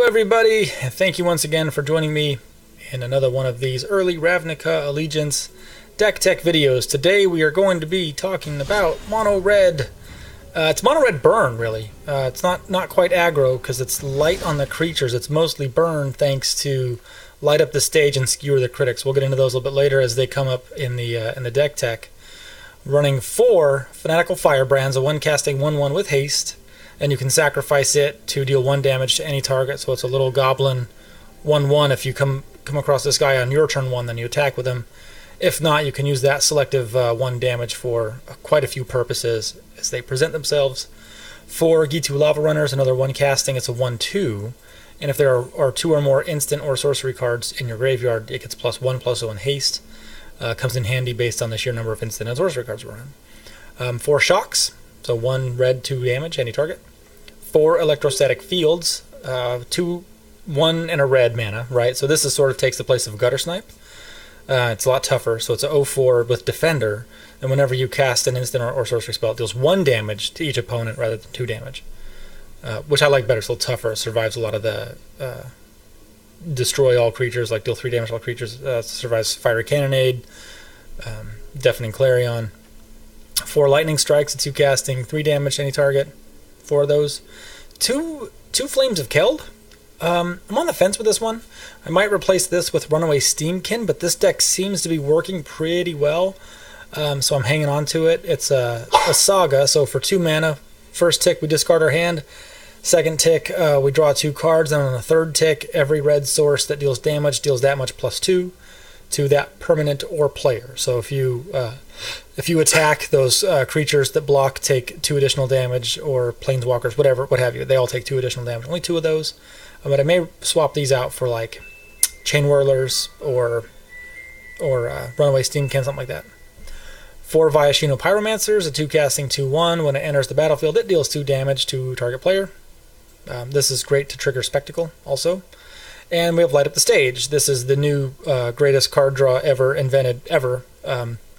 everybody, and thank you once again for joining me in another one of these early Ravnica Allegiance deck tech videos. Today we are going to be talking about mono red. It's mono red burn, really. It's not quite aggro because it's light on the creatures. It's mostly burn thanks to light up the stage and skewer the critics. We'll get into those a little bit later as they come up in the deck tech. Running 4 Fanatical Firebrands, a 1-casting 1/1 with haste. And you can sacrifice it to deal 1 damage to any target. So it's a little goblin 1/1. If you come across this guy on your turn 1, then you attack with him. If not, you can use that selective 1 damage for quite a few purposes as they present themselves. 4 Gitu Lava Runners, another 1 casting. It's a 1/2. And if there are 2 or more instant or sorcery cards in your graveyard, it gets +1/+0 in haste. Comes in handy based on the sheer number of instant and sorcery cards around. 4 Shocks. So 1 red, 2 damage, any target. 4 Electrostatic Fields, 2, 1 and a red mana, right? So this is sort of takes the place of Gutter Snipe. It's a lot tougher, so it's a 0/4 with Defender, and whenever you cast an instant or sorcery spell, it deals 1 damage to each opponent rather than 2 damage. Which I like better, it's a little tougher, it survives a lot of the destroy all creatures, like deal 3 damage to all creatures, survives Fiery Cannonade, Deafening Clarion. 4 Lightning Strikes, a 2 casting, 3 damage to any target. 4 of those. 2 Flames of Keld. I'm on the fence with this one. I might replace this with Runaway Steam Kin, but this deck seems to be working pretty well, so I'm hanging on to it. It's a saga, so for 2 mana, first tick we discard our hand. Second tick we draw 2 cards, and on the third tick, every red source that deals damage deals that much +2 to that permanent or player. So if you attack those creatures that block, take 2 additional damage, or planeswalkers, what have you, they all take 2 additional damage. Only 2 of those, but I may swap these out for like Chain Whirlers or Runaway Steam Kin, something like that. 4 Viashino Pyromancers, a 2 casting 2/1. When it enters the battlefield, it deals 2 damage to target player. This is great to trigger Spectacle also. And we have Light Up the Stage. This is the new greatest card draw ever invented ever.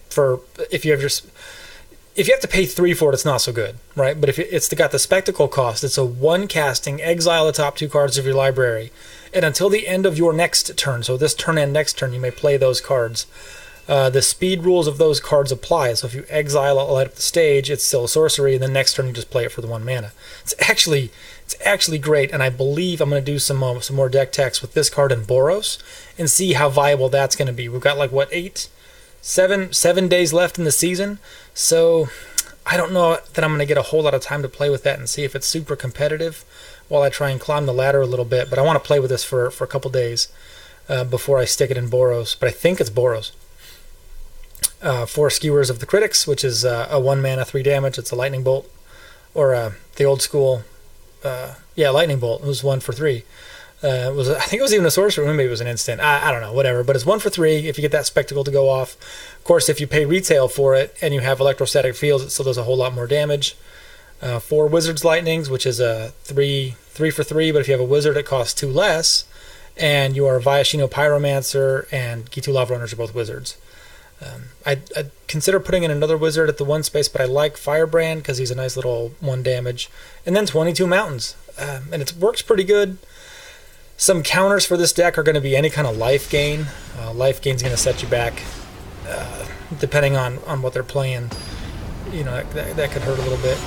For if you have to pay 3 for it, it's not so good, right? But if it's got the Spectacle cost, it's a 1 casting, exile the top 2 cards of your library, and until the end of your next turn, so this turn and next turn, you may play those cards. The speed rules of those cards apply. So if you exile a Light Up the Stage, it's still a sorcery, and the next turn you just play it for the 1 mana. It's actually great, and I believe I'm going to do some more deck techs with this card and Boros and see how viable that's going to be. We've got like what, 7 days left in the season, so I don't know that I'm going to get a whole lot of time to play with that and see if it's super competitive while I try and climb the ladder a little bit. But I want to play with this for a couple days before I stick it in Boros. But I think it's Boros. 4 Skewers of the Critics, which is a 1 mana 3 damage. It's a lightning bolt, or the old school, lightning bolt. It was 1 for 3. I think it was even a sorcery. Maybe it was an instant. I don't know, whatever. But it's 1 for 3 if you get that Spectacle to go off. Of course, if you pay retail for it and you have Electrostatic Fields, it still does a whole lot more damage. 4 Wizard's Lightnings, which is a 3 for 3, but if you have a wizard, it costs 2 less. And you are Viashino Pyromancer and Gitu Lava Runners are both wizards. I'd consider putting in another wizard at the 1 space, but I like Firebrand because he's a nice little 1 damage. And then 22 Mountains. And it works pretty good. Some counters for this deck are going to be any kind of life gain. Life gain is going to set you back, depending on what they're playing. You know, that could hurt a little bit.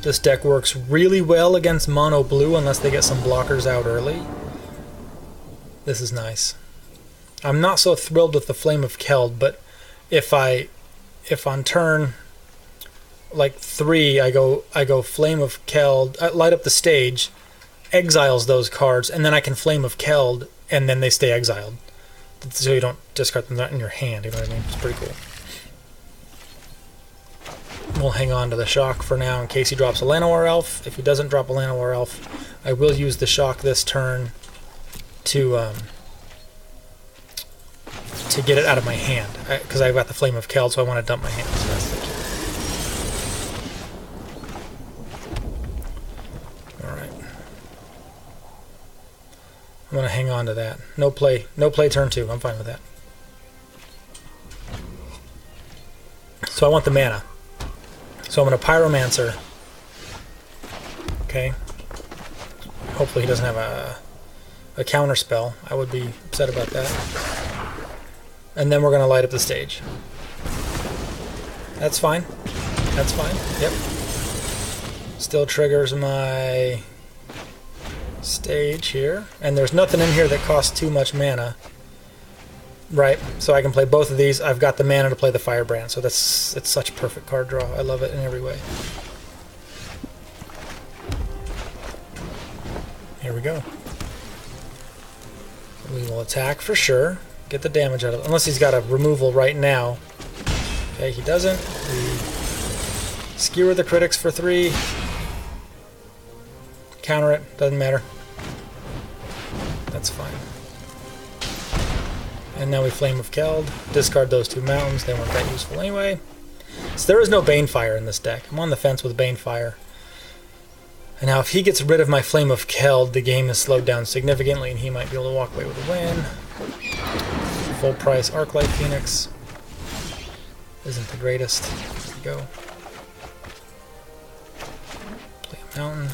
This deck works really well against mono blue unless they get some blockers out early. This is nice. I'm not so thrilled with the Flame of Keld, but if on turn like 3 I go Flame of Keld, Light Up the Stage, exiles those cards, and then I can Flame of Keld, and then they stay exiled. So you don't discard them in your hand, you know what I mean? It's pretty cool. We'll hang on to the Shock for now in case he drops a Llanowar Elf. If he doesn't drop a Llanowar Elf, I will use the Shock this turn to get it out of my hand, because I've got the Flame of Keld, so I want to dump my hand. So that's the key. I'm going to hang on to that. No play turn 2. I'm fine with that. So I want the mana. So I'm going to Pyromancer. Okay. Hopefully he doesn't have a counterspell. I would be upset about that. And then we're going to light up the stage. That's fine. That's fine. Yep. Still triggers my stage here. And there's nothing in here that costs too much mana. Right, so I can play both of these. I've got the mana to play the Firebrand, so it's such a perfect card draw. I love it in every way. Here we go. We will attack for sure. Get the damage out of it. Unless he's got a removal right now. Okay, he doesn't. We skewer the critics for 3. Counter it. Doesn't matter. That's fine. And now we Flame of Keld. Discard those 2 mountains. They weren't that useful anyway. So there is no Banefire in this deck. I'm on the fence with Banefire. And now if he gets rid of my Flame of Keld, the game is slowed down significantly and he might be able to walk away with a win. Full price Arclight Phoenix. Isn't the greatest. There we go. Play a mountain.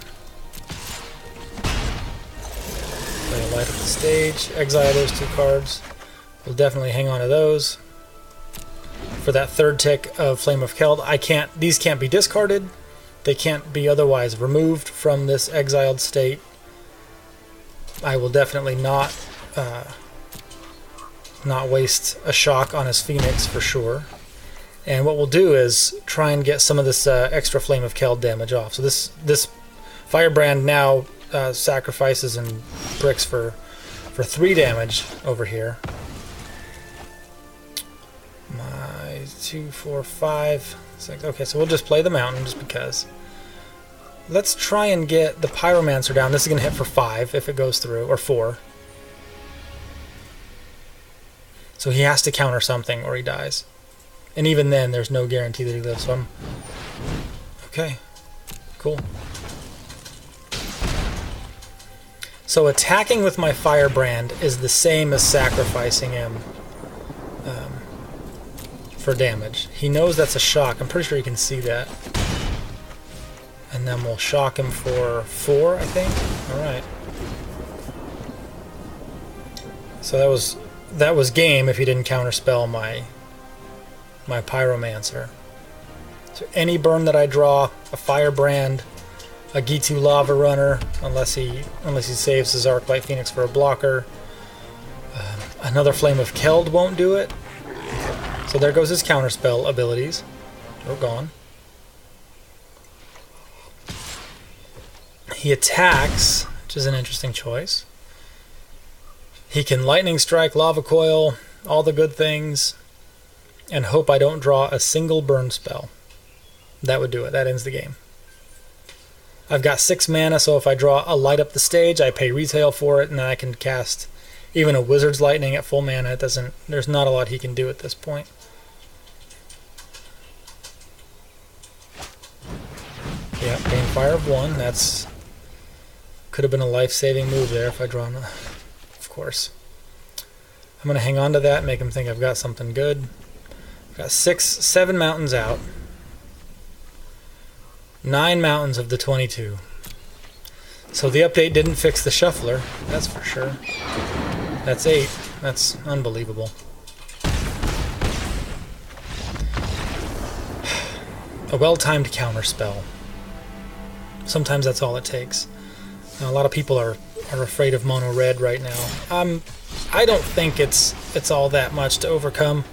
Play a light up the stage. Exile those 2 cards. We'll definitely hang on to those. For that 3rd tick of Flame of Keld, these can't be discarded. They can't be otherwise removed from this exiled state. I will definitely not waste a shock on his Phoenix for sure. And what we'll do is try and get some of this extra Flame of Keld damage off. So this Firebrand now sacrifices and bricks for 3 damage over here. My 2, 4, 5, 6. Okay, so we'll just play the mountain just because. Let's try and get the Pyromancer down. This is going to hit for 5 if it goes through, or 4. So he has to counter something or he dies. And even then, there's no guarantee that he lives. So I'm... Okay, cool. So attacking with my Firebrand is the same as sacrificing him for damage. He knows that's a shock. I'm pretty sure you can see that. And then we'll shock him for 4, I think. Alright. So that was game if he didn't counterspell my Pyromancer. So any burn that I draw, a Firebrand, a Gitu Lava Runner, unless he saves his Arclight Phoenix for a blocker. Another Flame of Keld won't do it. So there goes his counterspell abilities. They're gone. He attacks, which is an interesting choice. He can Lightning Strike, Lava Coil, all the good things, and hope I don't draw a single burn spell. That would do it. That ends the game. I've got 6 mana, so if I draw a Light Up the Stage, I pay retail for it, and then I can cast even a Wizard's Lightning at full mana. There's not a lot he can do at this point. Yeah, Banefire of 1. That's could have been a life-saving move there if I draw of course. I'm going to hang on to that, make him think I've got something good. I've got 7 mountains out. 9 mountains of the 22. So the update didn't fix the shuffler, that's for sure. That's 8. That's unbelievable. A well-timed counterspell. Sometimes that's all it takes. Now, a lot of people are afraid of mono red right now. I don't think it's all that much to overcome.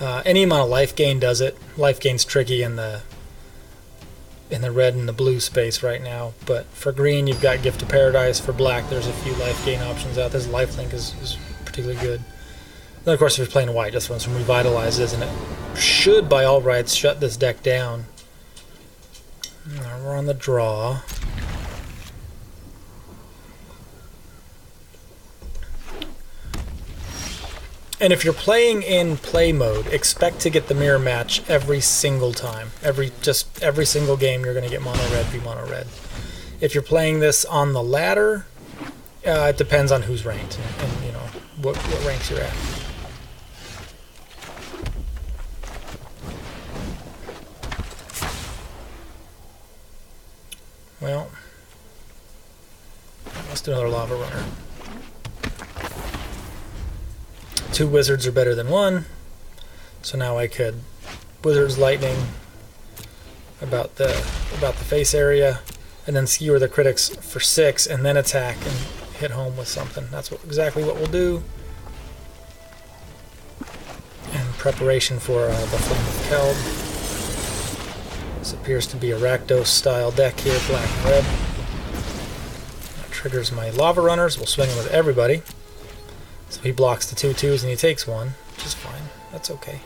Any amount of life gain does it. Life gain's tricky in the red and the blue space right now. But for green, you've got Gift of Paradise. For black, there's a few life gain options out. This lifelink is particularly good. Then, of course, if you're playing white, just runs some Revitalizes, and it should, by all rights, shut this deck down. Now we're on the draw. And if you're playing in play mode, expect to get the mirror match every single time. Every single game you're going to get mono red be mono red. If you're playing this on the ladder, it depends on who's ranked and you know what ranks you're at. Well, let's do another Lava Runner. 2 wizards are better than 1. So now I could Wizard's Lightning about the face area, and then skewer the critics for 6, and then attack and hit home with something. That's exactly what we'll do. In preparation for the Flame of Keld. This appears to be a Rakdos style deck here, black and red. That triggers my Lava Runners. We'll swing him with everybody. So he blocks the 2/2s and he takes 1, which is fine. That's okay.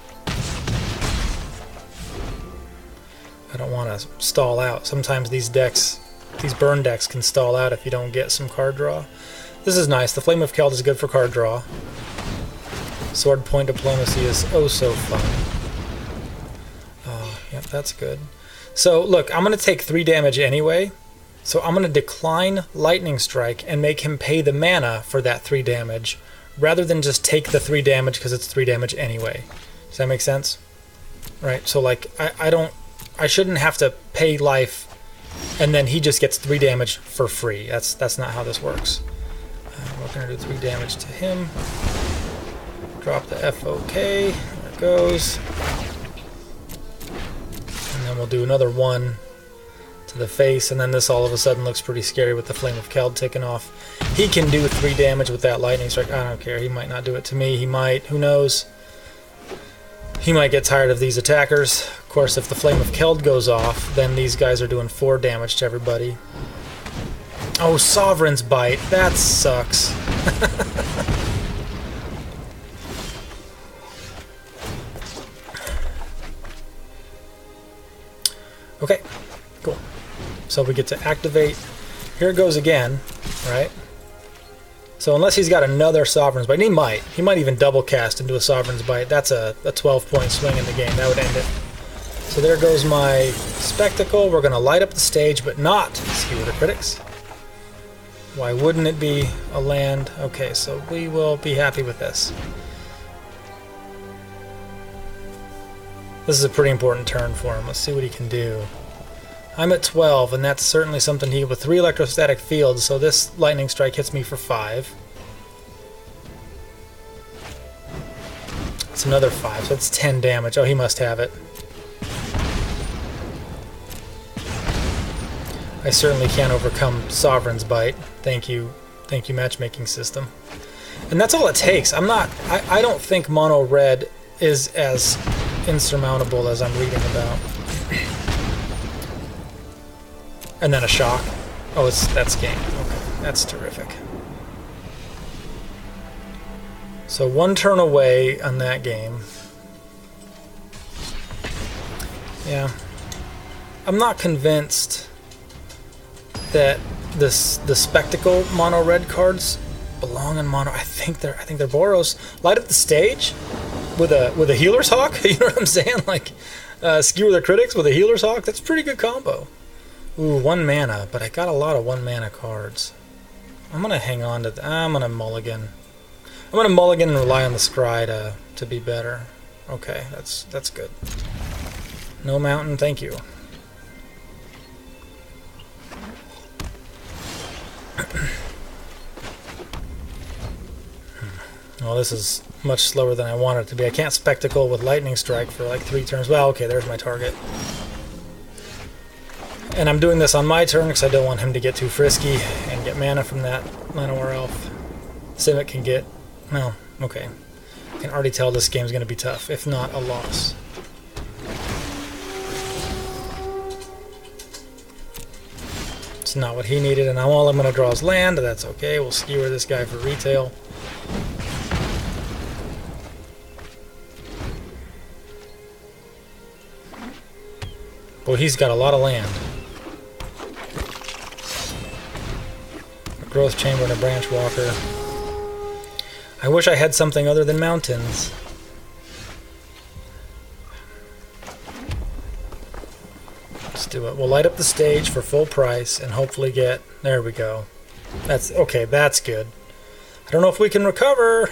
I don't want to stall out. Sometimes these decks, these burn decks, can stall out if you don't get some card draw. This is nice. The Flame of Keld is good for card draw. Sword Point Diplomacy is oh so fun. Yep, that's good. So look, I'm going to take 3 damage anyway. So I'm going to decline Lightning Strike and make him pay the mana for that 3 damage, rather than just take the 3 damage because it's 3 damage anyway. Does that make sense? Right. So like I shouldn't have to pay life, and then he just gets 3 damage for free. That's not how this works. We're going to do 3 damage to him. Drop the FOK. There it goes. And then we'll do another 1 to the face, and then this all of a sudden looks pretty scary with the Flame of Keld taken off. He can do 3 damage with that Lightning Strike. I don't care. He might not do it to me. He might. Who knows? He might get tired of these attackers. Of course, if the Flame of Keld goes off, then these guys are doing 4 damage to everybody. Oh, Sovereign's Bite. That sucks. Okay, cool. So we get to activate. Here it goes again, right? So unless he's got another Sovereign's Bite, and he might even double cast into a Sovereign's Bite. That's a 12-point swing in the game. That would end it. So there goes my Spectacle. We're going to light up the stage, but not skewer the critics. Why wouldn't it be a land? Okay, so we will be happy with this. This is a pretty important turn for him. Let's see what he can do. I'm at 12, and that's certainly something he with 3 electrostatic fields, so this Lightning Strike hits me for 5. It's another 5, so it's 10 damage. Oh, he must have it. I certainly can't overcome Sovereign's Bite. Thank you matchmaking system. And that's all it takes. I don't think mono red is as insurmountable as I'm reading about. And then a shock. Oh, that's game. Okay, that's terrific. So 1 turn away on that game. Yeah. I'm not convinced that the Spectacle mono red cards belong in mono. I think they're Boros. Light up the stage with a Healer's Hawk. You know what I'm saying? Like skewer the critics with a Healer's Hawk. That's a pretty good combo. Ooh, 1 mana, but I got a lot of 1 mana cards. I'm gonna hang on to. I'm gonna mulligan. I'm gonna mulligan and rely on the scry to be better. Okay, that's good. No mountain, thank you. Well, this is much slower than I want it to be. I can't Spectacle with Lightning Strike for like 3 turns. Well, okay, there's my target. And I'm doing this on my turn because I don't want him to get too frisky and get mana from that Llanowar Elf. Simic can get... Well, okay. I can already tell this game's going to be tough, if not a loss. It's not what he needed, and all I'm going to draw is land. That's okay. We'll skewer this guy for retail. Boy, he's got a lot of land. A Growth Chamber and a Branch Walker. I wish I had something other than mountains. Let's do it. We'll light up the stage for full price and hopefully get... There we go. That's okay, that's good. I don't know if we can recover.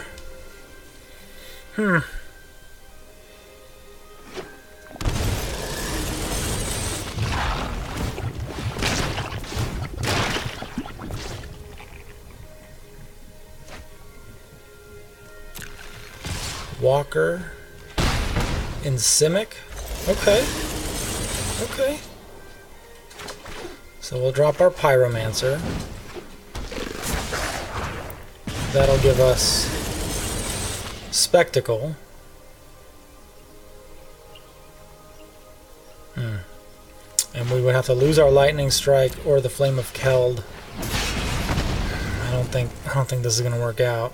Walker in Simic. Okay. Okay. So we'll drop our Pyromancer. That'll give us Spectacle. And we would have to lose our Lightning Strike or the Flame of Keld. I don't think this is going to work out.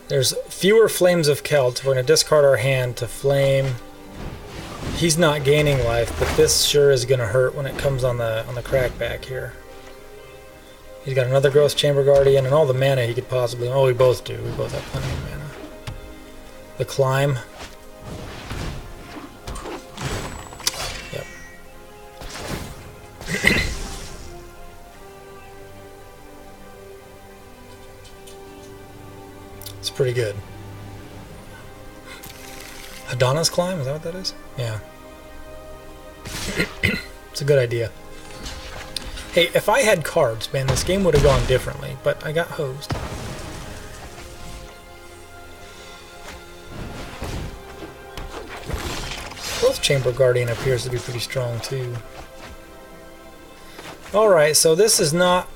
There's fewer Flames of Keld, so we're going to discard our hand to flame. He's not gaining life, but this sure is going to hurt when it comes on the crackback here. He's got another Growth Chamber Guardian and all the mana he could possibly... Oh, we both do. We both have plenty of mana. The Climb. Yep. It's pretty good. Hadana's Climb? Is that what that is? Yeah. It's a good idea. Hey, if I had cards, man, this game would have gone differently, but I got hosed. Growth Chamber Guardian appears to be pretty strong, too. Alright, so this is not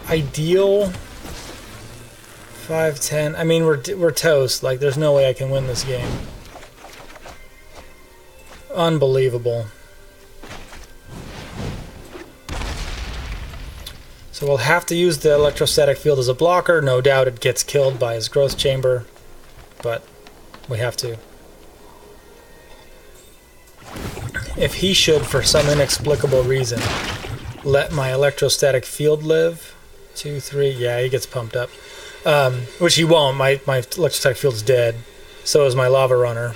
ideal. 5-10. I mean, we're toast. Like, there's no way I can win this game. Unbelievable. So we'll have to use the Electrostatic Field as a blocker. No doubt it gets killed by his Growth Chamber, but we have to. If he should, for some inexplicable reason, let my Electrostatic Field live, 2, 3, yeah, he gets pumped up. Which he won't. My Electrostatic Field's dead. So is my Lava Runner.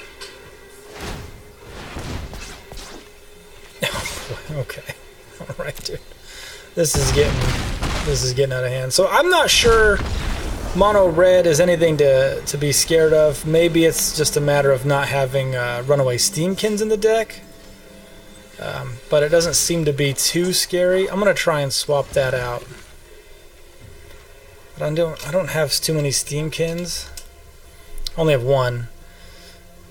Oh boy, okay. Alright, dude. This is getting out of hand. So I'm not sure mono red is anything to be scared of. Maybe it's just a matter of not having Runaway Steam Kins in the deck. But it doesn't seem to be too scary. I'm gonna try and swap that out. But I don't have too many Steam Kins. I only have one.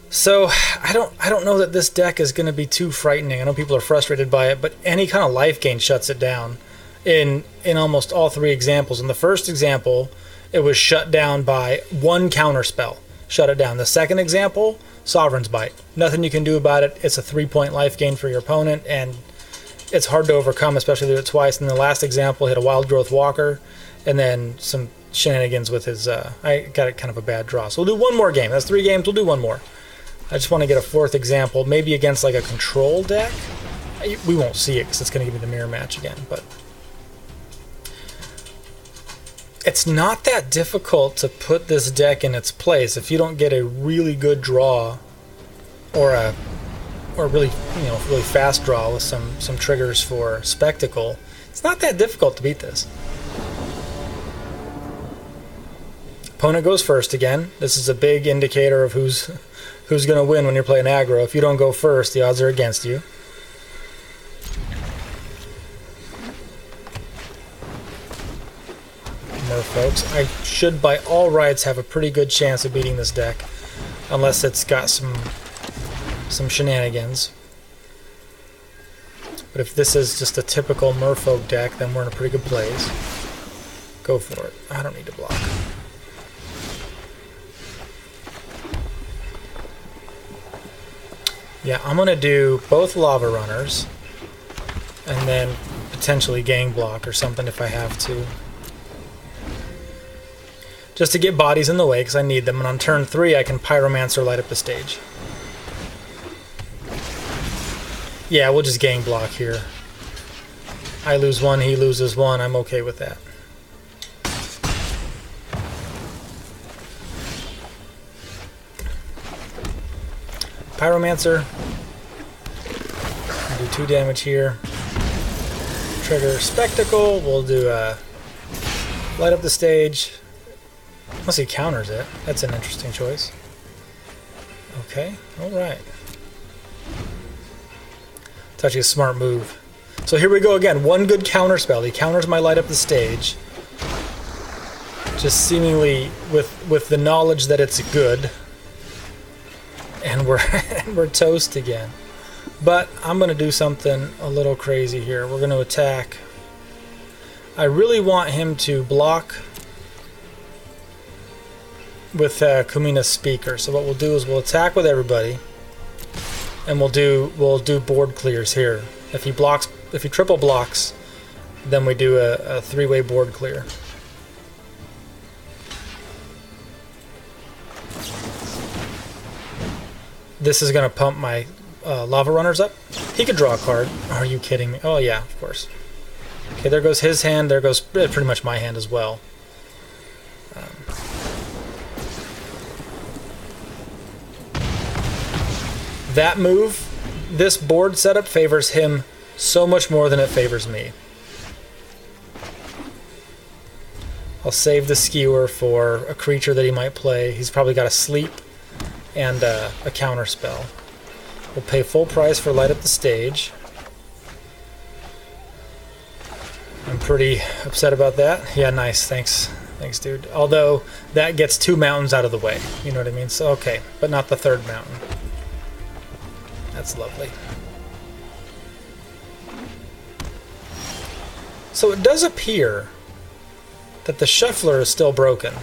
So I don't know that this deck is gonna be too frightening. I know people are frustrated by it, but any kind of life gain shuts it down. In almost all three examples. In the first example, it was shut down by one counterspell. Shut it down. The second example, Sovereign's Bite. Nothing you can do about it. It's a 3-point life gain for your opponent, and it's hard to overcome, especially if you do it twice. In the last example, hit a Wild Growth Walker, and then some shenanigans with his... I got kind of a bad draw. So we'll do one more game. That's 3 games. We'll do one more. I just want to get a fourth example, maybe against like a control deck. We won't see it because it's going to give me the mirror match again, but... It's not that difficult to put this deck in its place if you don't get a really good draw or a really really fast draw with some triggers for Spectacle. It's not that difficult to beat this. Opponent goes first again. This is a big indicator of who's going to win when you're playing aggro. If you don't go first, the odds are against you. Folks, I should by all rights have a pretty good chance of beating this deck, unless it's got some shenanigans. But if this is just a typical Merfolk deck, then we're in a pretty good place. Go for it. I don't need to block. Yeah, I'm gonna do both Lava Runners, and then potentially Gang Block or something if I have to. Just to get bodies in the way, because I need them. And on turn 3, I can Pyromancer light up the stage. Yeah, we'll just Gang Block here. I lose 1, he loses 1. I'm okay with that. Pyromancer. I'll do 2 damage here. Trigger Spectacle. We'll do light up the stage. Unless he counters it. That's an interesting choice. Okay, alright. It's actually a smart move. So here we go again. One good counter spell. He counters my light up the stage. just seemingly with the knowledge that it's good, and we're toast again. But I'm gonna do something a little crazy here. We're gonna attack. I really want him to block with Kumina's speaker. So what we'll do is we'll attack with everybody, and we'll do board clears here. If he triple blocks, then we do a three-way board clear. This is gonna pump my lava runners up. He could draw a card. Are you kidding me? Oh yeah, of course. Okay, there goes his hand. There goes pretty much my hand as well. That move, this board setup favors him so much more than it favors me. I'll save the skewer for a creature that he might play. He's probably got a sleep and a counterspell. We'll pay full price for light up the stage. I'm pretty upset about that. Yeah, nice. Thanks. Thanks, dude. Although, that gets 2 mountains out of the way. You know what I mean? So, okay. But not the 3rd mountain. That's lovely. So it does appear that the shuffler is still broken.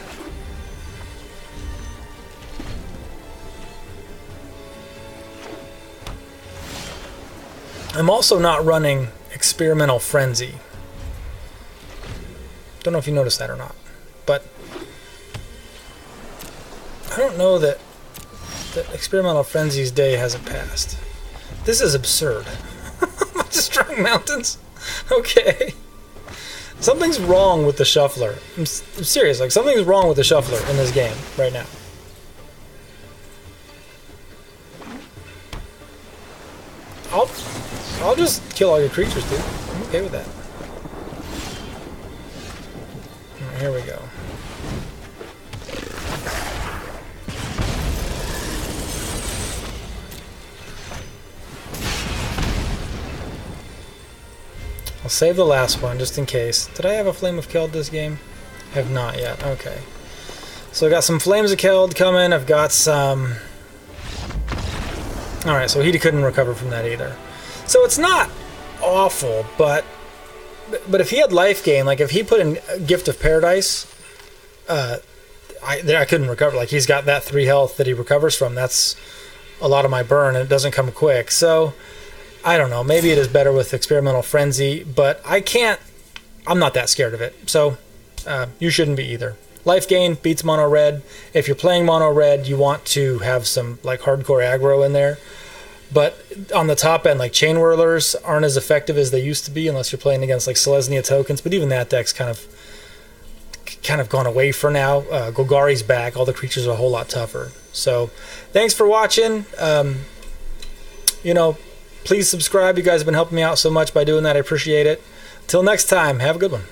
I'm also not running Experimental Frenzy. Don't know if you noticed that or not, but I don't know that Experimental Frenzy's day hasn't passed. This is absurd. Destroying mountains? Okay. Something's wrong with the shuffler. I'm serious, like something's wrong with the shuffler in this game right now. I'll just kill all your creatures, dude. I'm okay with that. Alright, here we go. I'll save the last one just in case. Did I have a Flame of Keld this game? I have not yet. Okay. So I got some Flames of Keld coming. I've got some... Alright, so he couldn't recover from that either. So it's not awful, but if he had life gain, like if he put in Gift of Paradise, I couldn't recover. Like he's got that 3 health that he recovers from. That's a lot of my burn, and it doesn't come quick. So I don't know. Maybe it is better with Experimental Frenzy, but I'm not that scared of it. So you shouldn't be either. Life gain beats mono red. If you're playing mono red, you want to have some like hardcore aggro in there. But on the top end, like Chain Whirlers aren't as effective as they used to be unless you're playing against like Selesnya tokens. But even that deck's kind of gone away for now. Golgari's back. All the creatures are a whole lot tougher. So thanks for watching. Please subscribe. You guys have been helping me out so much by doing that. I appreciate it. Till next time, have a good one.